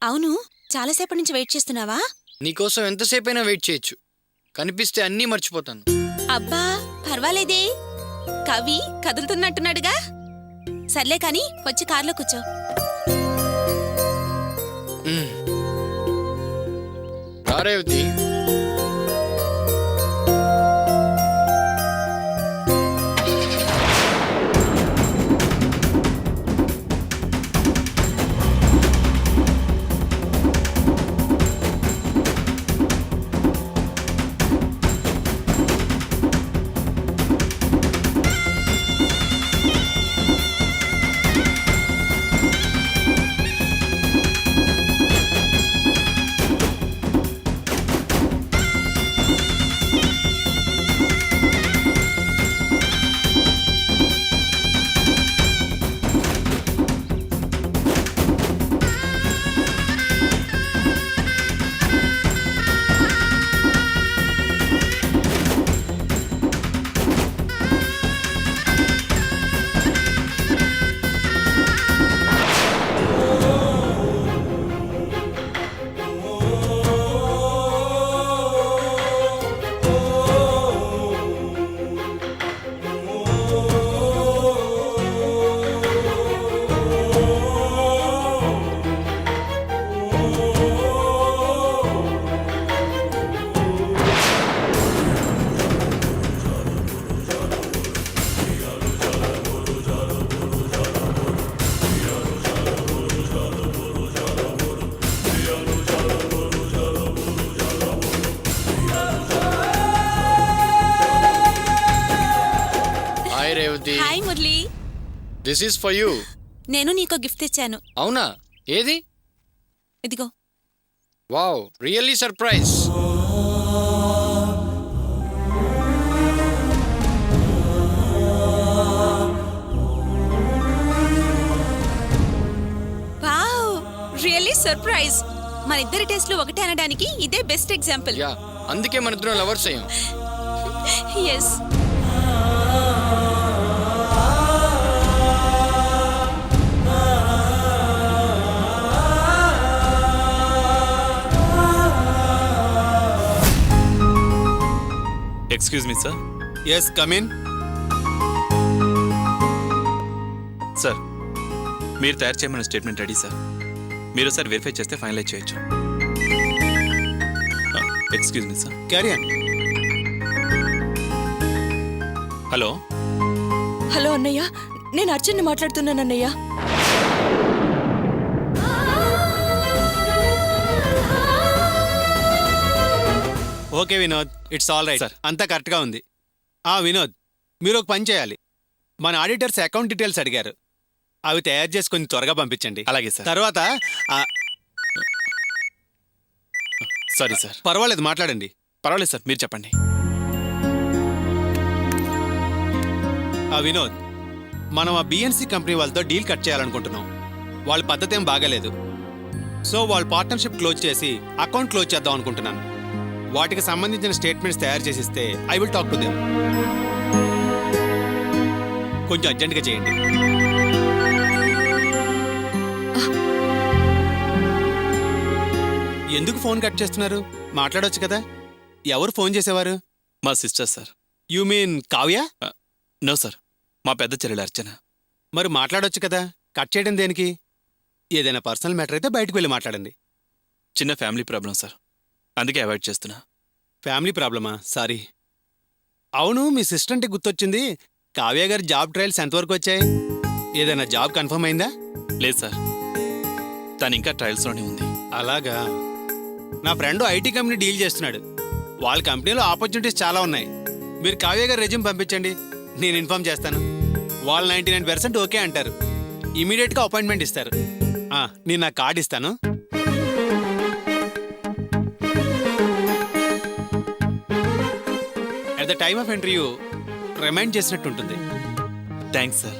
అవును, చాలాసేపటి నుంచి వెయిట్ చేస్తున్నావా? నీకోసం ఎంతసేపైనా వెయిట్ చేయొచ్చు. కనిపిస్తే అన్నీ మర్చిపోతాను. అబ్బా పర్వాలేదే, కవి కదులుతున్నట్టున్నాడుగా. సర్లే కాని వచ్చి కార్లో కూర్చో. Revathi, hi Murali. This is for you. నేను నీకో గిఫ్ట్ తెచ్చాను. అవునా? ఏది? ఇదిగో. Wow, really surprise. Wow, really surprise. మన ఇద్దరి టేస్ట్లు ఒకటే అనడానికి ఇదే బెస్ట్ ఎగ్జాంపుల్. యా, అందుకే మన ఇద్దరం లవర్స్ అయ్యాం. Yes. Excuse me sir. Yes, come in. Sir, మీరు తయారు చేయమన్న స్టేట్మెంట్ రెడీ సార్. మీరు సార్ వెరిఫై చేస్తే ఫైనలైజ్ చేయొచ్చు. Excuse me sir. Carry on. Hello. Hello అన్నయ్య, నేను అర్జున్ని మాట్లాడుతున్నాను అన్నయ్య. Okay Vinod, it's all right. Sir. అంతా కరెక్ట్గా ఉంది. వినోద్, మీరు ఒక పని చేయాలి. మన ఆడిటర్స్ అకౌంట్ డీటెయిల్స్ అడిగారు. అవి తయారు చేసి కొంచెం త్వరగా పంపించండి. అలాగే సార్. తర్వాత సారీ సార్. పర్వాలేదు, మాట్లాడండి. పర్వాలేదు సార్, మీరు చెప్పండి. వినోద్, మనం ఆ బిఎన్సి కంపెనీ వాళ్ళతో డీల్ కట్ చేయాలనుకుంటున్నాం. వాళ్ళ పద్ధతి ఏం బాగాలేదు. సో వాళ్ళ పార్ట్నర్షిప్ క్లోజ్ చేసి అకౌంట్ క్లోజ్ చేద్దాం అనుకుంటున్నాను. వాటికి సంబంధించిన స్టేట్మెంట్స్ తయారు చేసిస్తే I will talk to them. కొంచెం అర్జెంట్గా చేయండి. ఎందుకు ఫోన్ కట్ చేస్తున్నారు? మాట్లాడొచ్చు కదా. ఎవరు ఫోన్ చేసేవారు? మా sister sir. You mean Kavya? No sir, మా పెద్ద చెల్లెలు అర్చన. మరి మాట్లాడొచ్చు కదా, కట్ చేయడం దేనికి? ఏదైనా పర్సనల్ మ్యాటర్ అయితే బయటకు వెళ్ళి మాట్లాడండి. చిన్న ఫ్యామిలీ ప్రాబ్లం సార్, అందుకే అవాయిడ్ చేస్తున్నా. ఫ్యామిలీ ప్రాబ్లమా? సారీ. అవును, మీ సిస్టర్ అంటే గుర్తొచ్చింది. కావ్య గారి జాబ్ ట్రయల్స్ ఎంతవరకు వచ్చాయి? ఏదైనా జాబ్ కన్ఫర్మ్ అయిందా? లేదు సార్, తను ఇంకా ట్రయల్స్లోనే ఉంది. అలాగా. నా ఫ్రెండ్ ఐటీ కంపెనీ డీల్ చేస్తున్నాడు. వాళ్ళ కంపెనీలో ఆపర్చునిటీస్ చాలా ఉన్నాయి. మీరు కావ్య గారి రెజ్యూమ్ పంపించండి, నేను ఇన్ఫార్మ్ చేస్తాను. వాళ్ళు 99% ఓకే అంటారు. ఇమీడియట్గా అపాయింట్మెంట్ ఇస్తారు. నేను నా కార్డ్ ఇస్తాను. At the time of interview remind చేసినట్టు ఉంటుంది. Thanks sir.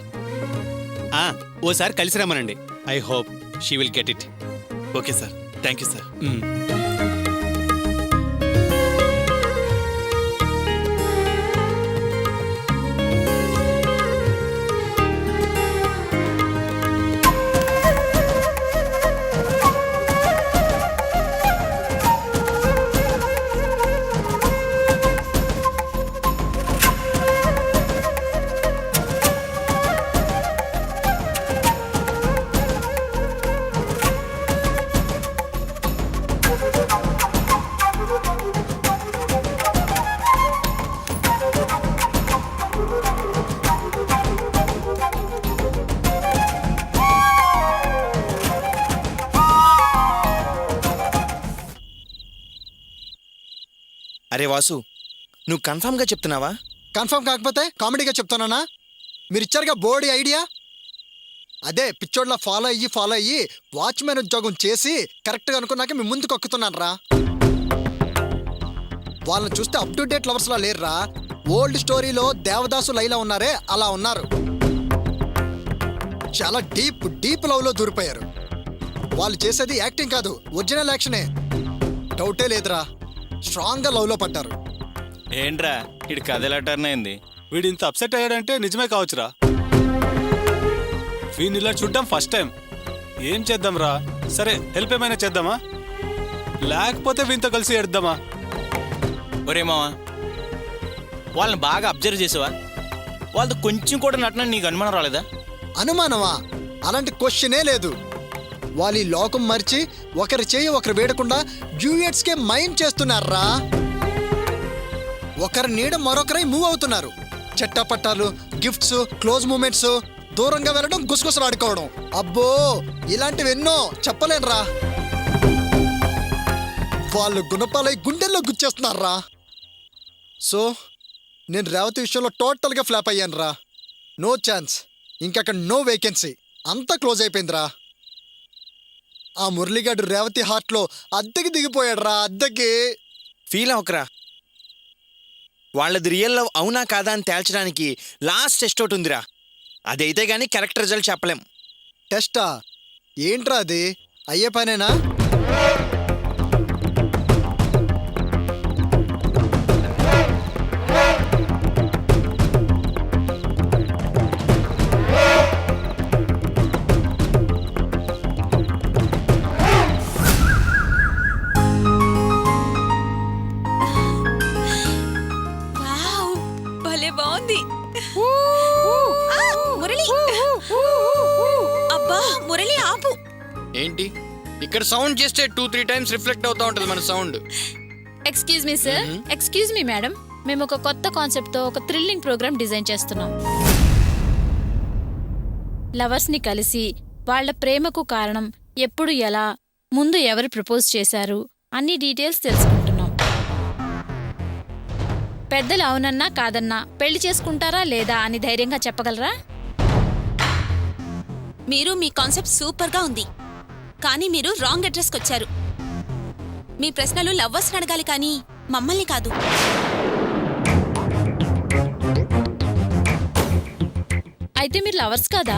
ఓసారి కలిసి రమ్మనండి. I hope she will get it. Okay sir, thank you sir. అరే వాసు, నువ్వు కన్ఫామ్గా చెప్తున్నావా? కన్ఫర్మ్ కాకపోతే కామెడీగా చెప్తున్నానా? మీరు ఇచ్చారుగా బోర్డు ఐడియా, అదే పిచ్చోడ్లా ఫాలో అయ్యి వాచ్మెన్ ఉద్యోగం చేసి కరెక్ట్గా అనుకున్నాక మీ ముందుకు ఎక్కుతున్నాను రా. వాళ్ళని చూస్తే అప్ టు డేట్ లవర్స్లా లేరురా. ఓల్డ్ స్టోరీలో దేవదాసు లైలా ఉన్నారే అలా ఉన్నారు. చాలా డీప్ లవ్లో దూరిపోయారు. వాళ్ళు చేసేది యాక్టింగ్ కాదు, ఒరిజినల్ యాక్షనే. డౌటే లేదురా, స్ట్రాంగ్గా లవ్లో పడ్డారు. ఏంట్రా ఇటు కథ ఎలా టర్న్ అయింది? వీడు ఇంత అప్సెట్ అయ్యాడంటే నిజమే కావచ్చురా. వీడిని ఇలా చూడడం ఫస్ట్ టైం. ఏం చేద్దాం రా? సరే హెల్ప్ ఏమైనా చేద్దామా, లేకపోతే వీనితో కలిసి ఏడుద్దామా? ఒరే మావా, వాళ్ళని బాగా అబ్జర్వ్ చేసావా? వాళ్ళతో కొంచెం కూడా నటన నీకు అనుమానం రాలేదా? అనుమానమా? అలాంటి క్వశ్చనే లేదు. వాళ్ళు ఈ లోకం మరిచి ఒకరి చేయి ఒకరు వేడకుండా డ్యూయట్స్కే మైండ్ చేస్తున్నారా. ఒకరి నీడ మరొకరై మూవ్ అవుతున్నారు. చెట్టపట్టాలు, గిఫ్ట్స్, క్లోజ్ మూమెంట్స్, దూరంగా వెళ్ళడం, గుసగుసలు ఆడుకోవడం. అబ్బో, ఇలాంటివి ఎన్నో చెప్పలేనురా. వాళ్ళు గుణపాలై గుండెల్లో గుచ్చేస్తున్నారా. సో నేను రేవతి విషయంలో టోటల్గా ఫ్లాప్ అయ్యాను రా. నో ఛాన్స్, ఇంకక్కడ నో వేకెన్సీ, అంతా క్లోజ్ అయిపోయిందిరా. ఆ మురళిగాడు రేవతి హార్ట్లో అద్దెకి దిగిపోయాడు రా, అద్దెకి. ఫీల్ అవకరా. వాళ్ళది రియల్ లవ్ అవునా కాదా అని తేల్చడానికి లాస్ట్ టెస్ట్ ఒకటి ఉందిరా. అదైతే కానీ కరెక్ట్ రిజల్ట్ చెప్పలేం. టెస్టా? ఏంట్రా అది? అయ్యే పనేనా? వావ్, భలే బాగుంది. ఆ, మురళి. అబ్బా మురళి ఆపు. ఏంటి ఇక్కడ సౌండ్ చేస్తే 2-3 టైమ్స్ రిఫ్లెక్ట్ అవుతా ఉంటది మన sound. Excuse me sir, excuse me madam, మేము ఒక కొత్త కాన్సెప్ట్తో ఒక థ్రిల్లింగ్ ప్రోగ్రామ్ డిజైన్ చేస్తున్నాం. లవర్స్ని కలిసి వాళ్ళ ప్రేమకు కారణం ఎప్పుడు, ఎలా, ముందు ఎవరు ప్రపోజ్ చేశారు అన్ని డీటెయిల్స్ తెలుసుకుంటున్నాం. పెద్దలు అవునన్నా కాదన్నా పెళ్లి చేసుకుంటారా లేదా అని ధైర్యంగా చెప్పగలరా? మీరు మీ కాన్సెప్ట్ సూపర్గా ఉంది, కానీ మీరు రాంగ్ అడ్రస్కి వచ్చారు. మీ ప్రశ్నలు లవ్వర్స్ని అడగాలి కానీ మమ్మల్ని కాదు. అయితే మీరు లవర్స్ కాదా?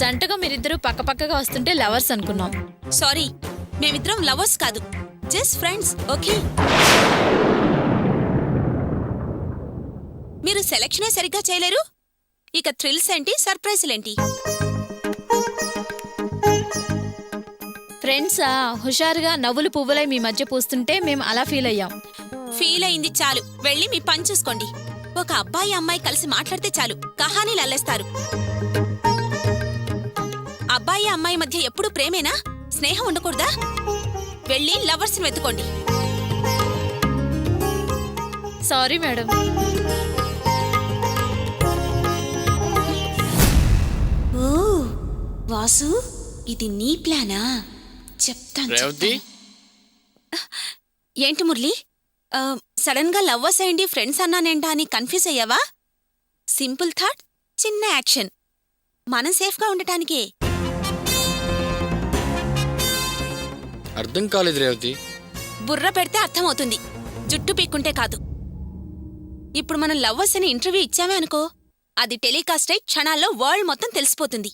జంటగా మీరిద్దరూ పక్కపక్కగా వస్తుంటే లవర్స్ అనుకున్నాం. సారీ, మేమిద్దరం లవర్స్ కాదు, జస్ట్ ఫ్రెండ్స్. ఓకే, మీరు సెలక్షనే సరిగ్గా చేయలేరు, ఇక థ్రిల్స్ ఏంటి, సర్ప్రైజ్లేంటి? ఫ్రెండ్సా హుషారుగా నవ్వులు పువ్వులై మీ మధ్య పూస్తుంటే మేం అలా ఫీల్ అయ్యాం. ఫీల్ అయింది చాలు, వెళ్ళి మీ పని చూసుకోండి. ఒక అబ్బాయి అమ్మాయి కలిసి మాట్లాడితే చాలు కహానీలు అల్లేస్తారు. అబ్బాయి అమ్మాయి మధ్య ఎప్పుడు ప్రేమేనా, స్నేహం ఉండకూడదా? వెళ్ళి లవర్స్ని వెతుకోండి. Sorry madam. ఓ వాసు, ఇది నీ ప్లానా? చెప్తాను. రేవతి, ఏంటి మురళి, సడన్ గా లవ్వర్స్ అయ్యండి ఫ్రెండ్స్ అన్నానేంటా అని కన్ఫ్యూజ్ అయ్యావా? సింపుల్ థాట్, చిన్న యాక్షన్, మనం సేఫ్గా ఉండటానికే. అర్థం కాలేదు రేవతి. బుర్ర పెడితే అర్థమవుతుంది, జుట్టు పీక్కుంటే కాదు. ఇప్పుడు మనం లవ్వర్స్ అని ఇంటర్వ్యూ ఇచ్చామే అనుకో, అది టెలికాస్ట్ అయి క్షణాల్లో వరల్డ్ మొత్తం తెలిసిపోతుంది.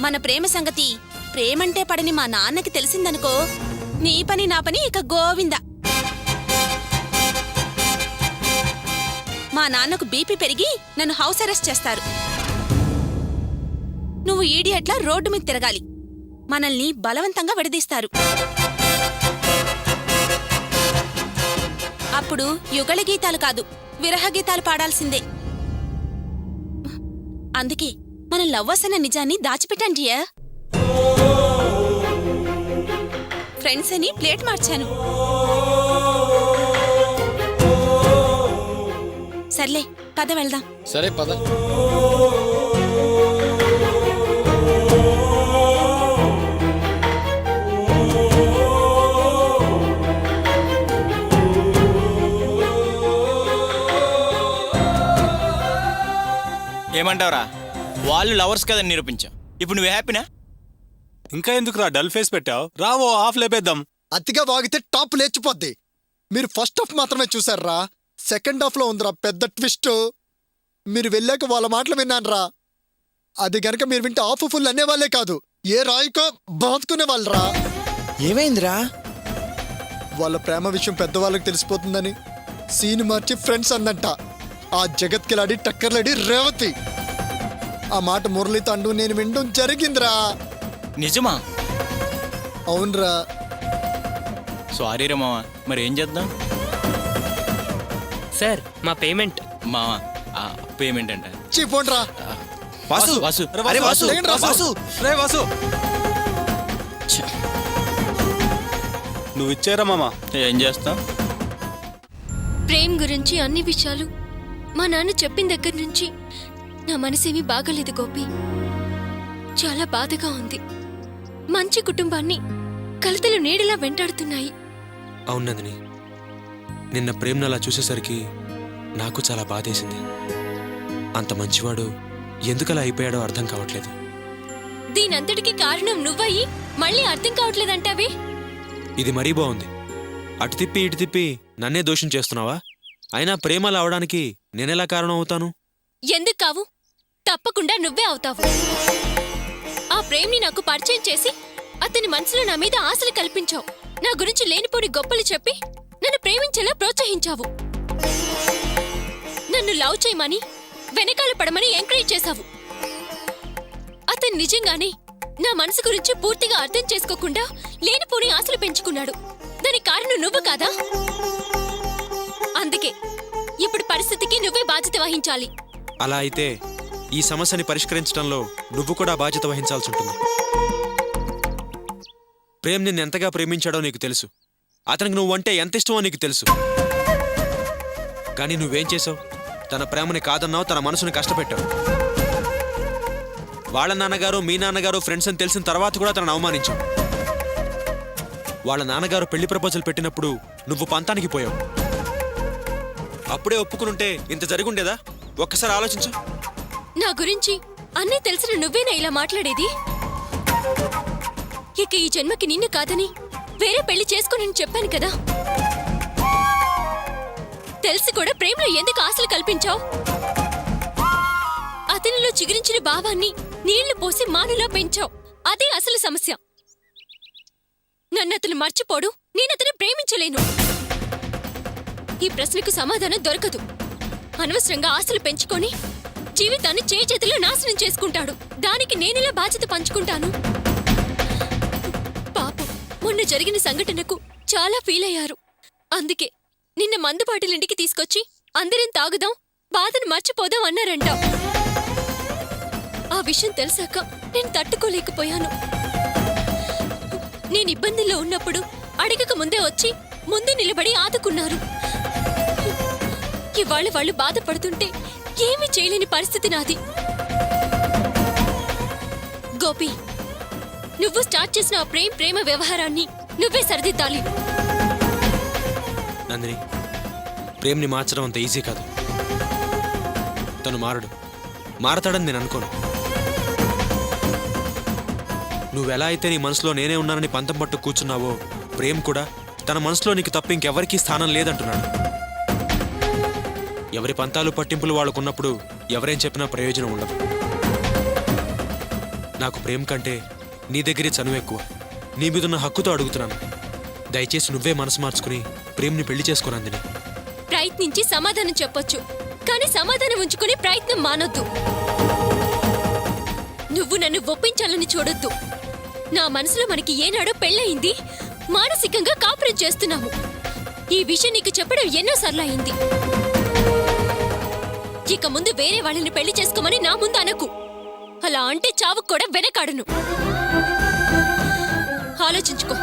మన ప్రేమ సంగతి ప్రేమంటే పడని మా నాన్నకి తెలిసిందనుకో, నీ పని నా పని ఇక గోవింద. మా నాన్నకు బీపీ పెరిగి నన్ను హౌస్ అరెస్ట్ చేస్తారు. నువ్వు ఈడియట్లా రోడ్డు మీద తిరగాలి, మనల్ని బలవంతంగా విడదీస్తారు. అప్పుడు యుగళ గీతాలు కాదు, విరహ గీతాలు పాడాల్సిందే. అందుకే మనం లవ్వర్స్ అన్న నిజాన్ని దాచిపెట్టండి. ఫ్రెండ్స్ అని ప్లేట్ మార్చాను. సర్లే, పద వెళ్దాం. సరే పద. ఏమంటావురా? వాళ్ళు లవర్స్ కదని నిరూపించావు. ఇప్పుడు నువ్వు హ్యాపీనా? ఇంకా ఎందుకురా డల్ ఫేస్ పెట్టావు? రావో ఆఫ్ లేపేద్దాం. అతిగా వాగితే టాప్ లేచిపోద్ది. మీరు ఫస్ట్ హాఫ్ మాత్రమే చూసారా, సెకండ్ హాఫ్ లో ఉందిరా పెద్ద ట్విస్ట్. మీరు వెళ్ళాక వాళ్ళ మాటలు విన్నానురా. అది గనక మీరు వింటే హాఫ్ ఫుల్ అనేవాళ్ళే కాదు, ఏ రాయికో బాదుకునే వాళ్ళరా. ఏమైందిరా? వాళ్ళ ప్రేమ విషయం పెద్దవాళ్ళకి తెలిసిపోతుందని సీన్ మార్చి ఫ్రెండ్స్ అందంట. ఆ జగత్కిలాడి టక్కర్లాడి రేవతి. ఆ మాట మురళితో అంటూ నేను వినడం జరిగిందిరా. నిజమా? అవునరా. సారీ రా మావా, మరి ఏం చేద్దాం? సార్ మా పేమెంట్. మావా పేమెంట్ అంట. చీపోండ్రా. వాసు వాసు అరే వాసు లేండి రా, వాసు రే వాసు, నువ్వు ఇచ్చారా మామా? ఏం చేస్తాం? ప్రేమ్ గురించి అన్ని విషయాలు మా నాన్న చెప్పిన దగ్గర నుంచి నా మనసేమీ బాగలేదు గోపి. చాలా బాధగా ఉంది. మంచి కుటుంబాన్ని కలతలు నీడలా వెంటాడుతున్నాయి. అవును నందిని, నిన్న ప్రేమ్ను అలా చూసేసరికి నాకు చాలా బాధేసింది. అంత మంచివాడు ఎందుకలా అయిపోయాడో అర్థం కావట్లేదు. దీనంతటికి కారణం నువ్వయ్యి మళ్ళీ అర్థం కావట్లేదంటావే? ఇది మరీ బాగుంది. అటు తిప్పి ఇటు తిప్పి నన్నే దోషం చేస్తున్నావా? అయినా ప్రేమలు అవడానికి నేనెలా కారణం అవుతాను? ఎందుకు కావు? తప్పకుండా నువ్వే అవుతావు. ఆ ప్రేమ్ని నాకు పరిచయం చేసి అతని మనసులో నా మీద ఆశలు కల్పించావు. నా గురించి లేనిపోని గొప్పలు చెప్పి నన్ను ప్రేమించేలా ప్రోత్సహించావు. నన్ను లవ్ చేయమని, వెనకాల పడమని ఎంకరేజ్ చేశావు. అతను నిజంగానే నా మనసు గురించి పూర్తిగా అర్థం చేసుకోకుండా లేనిపోని ఆశలు పెంచుకున్నాడు. దానికి కారణం నువ్వు కాదా? అందుకే ఇప్పుడు పరిస్థితికి నువ్వే బాధ్యత వహించాలి. అలా అయితే ఈ సమస్యని పరిష్కరించడంలో నువ్వు కూడా బాధ్యత వహించాల్సి ఉంటుంది. ప్రేమ్ నిన్ను ఎంతగా ప్రేమించాడో నీకు తెలుసు. అతనికి నువ్వంటే ఎంత ఇష్టమో నీకు తెలుసు. కానీ నువ్వేం చేసావు? తన ప్రేమని కాదన్నావు, తన మనసుని కష్టపెట్టావు. వాళ్ళ నాన్నగారు మీ నాన్నగారు ఫ్రెండ్స్ అని తెలిసిన తర్వాత కూడా తనను అవమానించావు. వాళ్ళ నాన్నగారు పెళ్లి ప్రపోజల్ పెట్టినప్పుడు నువ్వు పంతానికి పోయావు. అప్పుడే ఒప్పుకునుంటే ఇంత జరిగుండేదా? ఒక్కసారి ఆలోచించు. నా గురించి అన్నీ తెలిసిన నువ్వేనా ఇలా మాట్లాడేది? ఇక ఈ జన్మకి నిన్ను కాదని వేరే పెళ్లి చేసుకుని చెప్పాను కదా. తెలిసి కూడా ప్రేమలో ఎందుకు ఆశలు కల్పించావు? అతనిలో చిగురించిన భావాన్ని నీళ్లు పోసి మానులా పెంచావు. అదే అసలు సమస్య. నన్నతను మర్చిపోడు, నేనతను ప్రేమించలేను. ఈ ప్రశ్నకు సమాధానం దొరకదు. అనవసరంగా ఆశలు పెంచుకొని జీవితాన్ని చేతిలో నాశనం చేసుకుంటాడు. దానికి నేనెలా బాధ్యత పంచుకుంటాను? పాపం, మొన్న జరిగిన సంఘటనకు చాలా ఫీల్ అయ్యారు. అందుకే నిన్న మందుబాటిలింటికి తీసుకొచ్చి అందరం తాగుదాం, బాధను మర్చిపోదాం అన్నారంట. ఆ విషయం తెలిసాక నేను తట్టుకోలేకపోయాను. నేను ఇబ్బందుల్లో ఉన్నప్పుడు అడగక ముందే వచ్చి ముందు నిలబడి ఆదుకున్నారు. ఇవాళ వాళ్ళు బాధపడుతుంటే ఏమీ చేయలేని పరిస్థితి నాది. గోపి, నువ్వు స్టార్ట్ చేసిన ఆ ప్రేమ వ్యవహారాన్ని నువ్వే సరిదిద్దాలి. నందిని, ప్రేమ్ని మార్చడం అంత ఈజీ కాదు. తను మారతాడని నేను అనుకోను. నువ్వెలా అయితే నీ మనసులో నేనే ఉన్నానని పంతం పట్టు కూర్చున్నావో, ప్రేమ్ కూడా తన మనసులో నీకు తప్ప ఇంకెవరికీ స్థానం లేదంటున్నాడు. ఎవరి పంతాలు పట్టింపులు వాళ్ళకున్నప్పుడు ఎవరేం చెప్పినా ప్రయోజనం ఉండదు. నాకు ప్రేమ్ కంటే నీ దగ్గరే చనువు ఎక్కువ. నీ మీదున్న హక్కుతో అడుగుతున్నాను, దయచేసి నువ్వే మనసు మార్చుకుని ప్రేమ్ని పెళ్లి చేసుకోనందిని. ప్రయత్నించి సమాధానం చెప్పొచ్చు, కానీ సమాధానం ఉంచుకుని ప్రయత్నం మానొద్దు. నువ్వు నన్ను ఒప్పించాలని చూడొద్దు. నా మనసులో మనకి ఏనాడో పెళ్ళయింది, మానసికంగా కాపురం చేస్తున్నాము. ఈ విషయం నీకు చెప్పడం ఎన్నోసార్లు అయింది. ఇక ముందు వేరే వాళ్ళని పెళ్లి చేసుకోమని నా ముందు అనకు. అలా అంటే చావుకు కూడా వెనకాడను. ఆలోచించుకో.